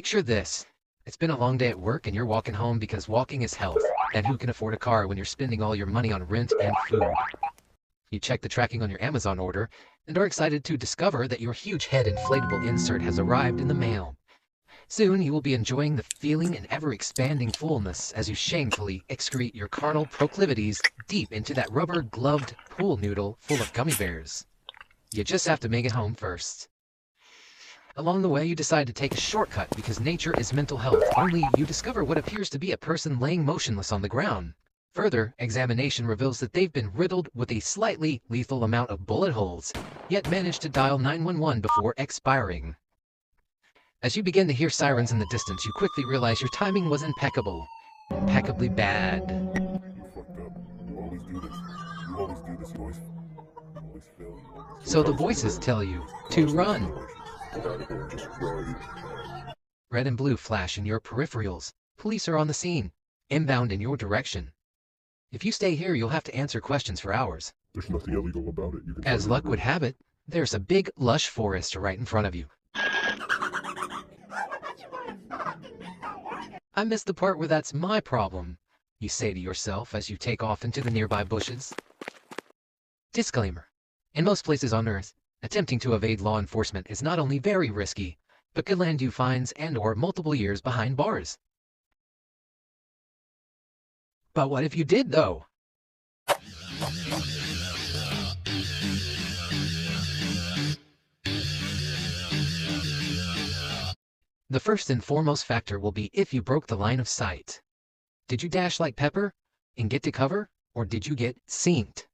Picture this. It's been a long day at work and you're walking home because walking is health. And who can afford a car when you're spending all your money on rent and food? You check the tracking on your Amazon order and are excited to discover that your huge head inflatable insert has arrived in the mail. Soon you will be enjoying the feeling and ever-expanding fullness as you shamefully excrete your carnal proclivities deep into that rubber-gloved pool noodle full of gummy bears. You just have to make it home first. Along the way, you decide to take a shortcut because nature is mental health, only you discover what appears to be a person laying motionless on the ground. Further examination reveals that they've been riddled with a slightly lethal amount of bullet holes, yet managed to dial 911 before expiring. As you begin to hear sirens in the distance, you quickly realize your timing was impeccable. Impeccably bad. You fucked up. You always do this. You always do this. You always fail. So the voices tell you to run. Get out of here. Just run. Red and blue flash in your peripherals. Police are on the scene, inbound in your direction. If you stay here, you'll have to answer questions for hours. There's nothing illegal about it. You can As luck would have it, there's a big, lush forest right in front of you. I missed the part where that's my problem, you say to yourself as you take off into the nearby bushes. Disclaimer. In most places on Earth, attempting to evade law enforcement is not only very risky, but could land you fines and/or multiple years behind bars. But what if you did, though? The first and foremost factor will be if you broke the line of sight. Did you dash like Pepper and get to cover, or did you get synced?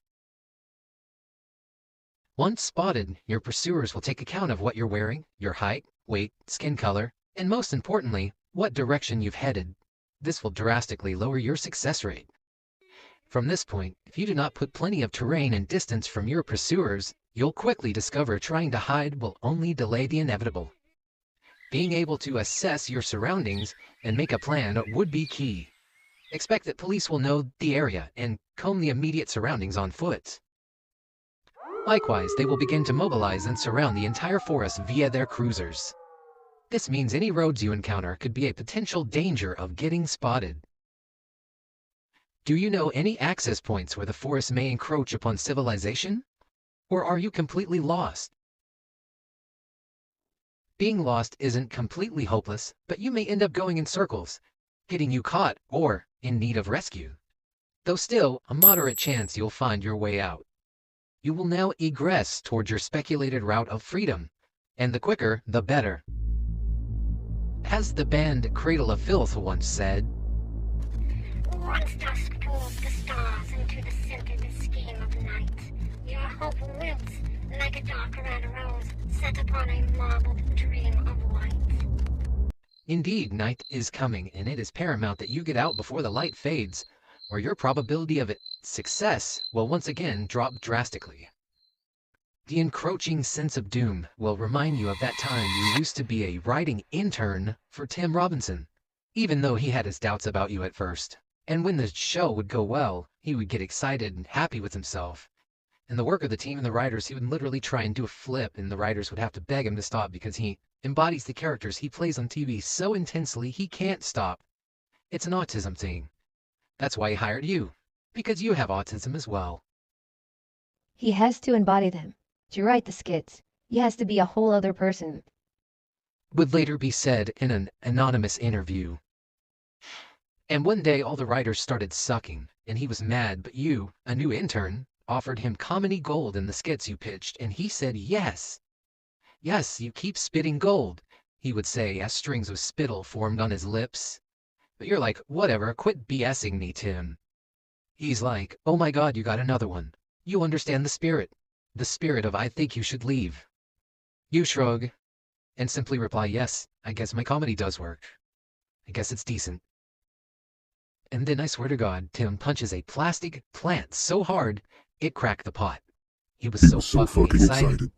Once spotted, your pursuers will take account of what you're wearing, your height, weight, skin color, and most importantly, what direction you've headed. This will drastically lower your success rate. From this point, if you do not put plenty of terrain and distance from your pursuers, you'll quickly discover trying to hide will only delay the inevitable. Being able to assess your surroundings and make a plan would be key. Expect that police will know the area and comb the immediate surroundings on foot. Likewise, they will begin to mobilize and surround the entire forest via their cruisers. This means any roads you encounter could be a potential danger of getting spotted. Do you know any access points where the forest may encroach upon civilization? Or are you completely lost? Being lost isn't completely hopeless, but you may end up going in circles, getting you caught or in need of rescue. Though still, a moderate chance you'll find your way out. You will now egress towards your speculated route of freedom, and the quicker, the better. As the band Cradle of Filth once said, "Once dusk pulls the stars into the scented scheme of night, your hope wilts like a dark red rose set upon a marbled dream of light." Indeed, night is coming, and it is paramount that you get out before the light fades, or your probability of success will once again drop drastically. The encroaching sense of doom will remind you of that time you used to be a writing intern for Tim Robinson, even though he had his doubts about you at first. And when the show would go well, he would get excited and happy with himself. And the work of the team and the writers, he would literally try and do a flip, and the writers would have to beg him to stop because he embodies the characters he plays on TV so intensely he can't stop. It's an autism thing. That's why he hired you, because you have autism as well. He has to embody them. To write the skits, he has to be a whole other person. Would later be said in an anonymous interview. And one day all the writers started sucking, and he was mad, but you, a new intern, offered him comedy gold in the skits you pitched, and he said yes. Yes, you keep spitting gold, he would say as strings of spittle formed on his lips. But you're like, whatever, quit BSing me, Tim. He's like, oh my god, you got another one. You understand the spirit. The spirit of I think you should leave. You shrug, and simply reply, yes, I guess my comedy does work. I guess it's decent. And then I swear to God, Tim punches a plastic plant so hard, it cracked the pot. He was so fucking excited.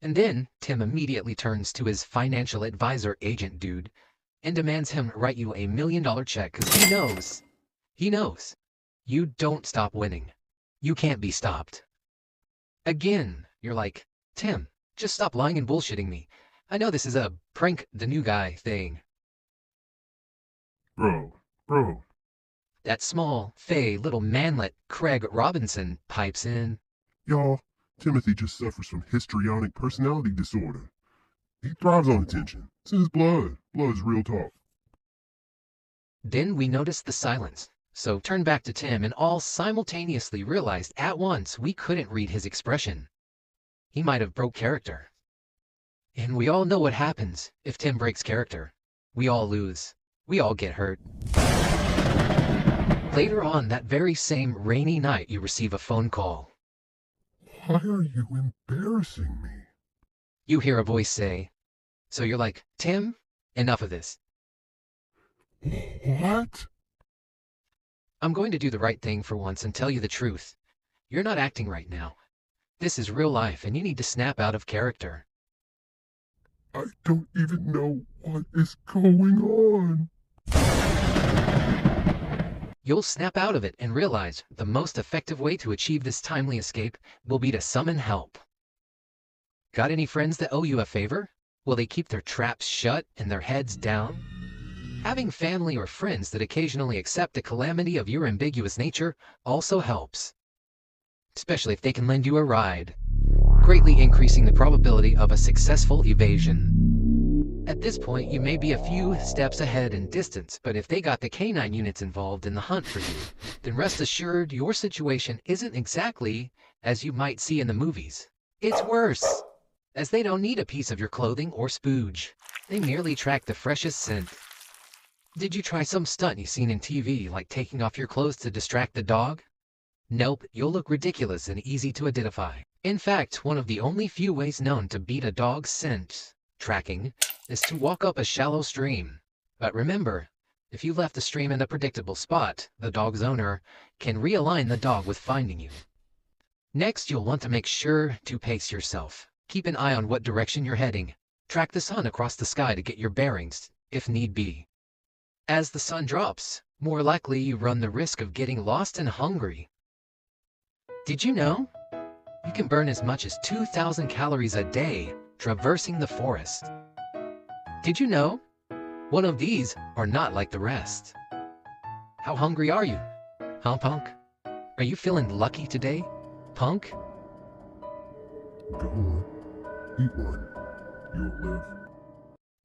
And then Tim immediately turns to his financial advisor agent dude and demands him write you $1 million check because he knows, you don't stop winning. You can't be stopped. Again, you're like, Tim, just stop lying and bullshitting me. I know this is a prank the new guy thing. Bro, That small, fey little manlet Craig Robinson pipes in. y'all, Timothy just suffers from histrionic personality disorder. He thrives on attention. It's in his blood. Blood is real talk. Then we noticed the silence, so turned back to Tim and all simultaneously realized at once we couldn't read his expression. He might have broke character. And we all know what happens if Tim breaks character. We all lose. We all get hurt. Later on that very same rainy night, you receive a phone call. Why are you embarrassing me? You hear a voice say. So you're like, Tim, enough of this. What? I'm going to do the right thing for once and tell you the truth. You're not acting right now. This is real life and you need to snap out of character. I don't even know what is going on. You'll snap out of it and realize the most effective way to achieve this timely escape will be to summon help. Got any friends that owe you a favor? Will they keep their traps shut and their heads down? Having family or friends that occasionally accept a calamity of your ambiguous nature also helps, especially if they can lend you a ride, greatly increasing the probability of a successful evasion. At this point, you may be a few steps ahead in distance, but if they got the canine units involved in the hunt for you, then rest assured your situation isn't exactly as you might see in the movies. It's worse, as they don't need a piece of your clothing or spooge. They merely track the freshest scent. Did you try some stunt you've seen in TV, like taking off your clothes to distract the dog? Nope, you'll look ridiculous and easy to identify. In fact, one of the only few ways known to beat a dog's scent tracking is to walk up a shallow stream. But remember, if you left the stream in a predictable spot, the dog's owner can realign the dog with finding you. Next, you'll want to make sure to pace yourself. Keep an eye on what direction you're heading. Track the sun across the sky to get your bearings, if need be. As the sun drops, more likely you run the risk of getting lost and hungry. Did you know? You can burn as much as 2,000 calories a day traversing the forest. Did you know? One of these are not like the rest. How hungry are you? Huh, punk? Are you feeling lucky today, punk? Go on. Eat one. You'll live.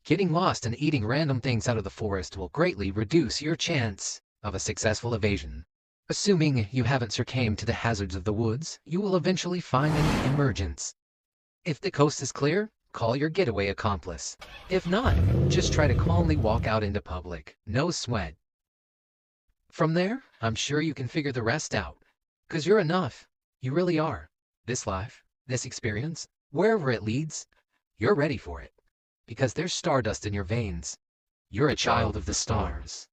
Getting lost and eating random things out of the forest will greatly reduce your chance of a successful evasion. Assuming you haven't succumbed to the hazards of the woods, you will eventually find an emergence. If the coast is clear, call your getaway accomplice. If not, just try to calmly walk out into public. No sweat. From there, I'm sure you can figure the rest out. 'Cause you're enough. You really are. This life, this experience, wherever it leads, you're ready for it. Because there's stardust in your veins. You're a child of the stars.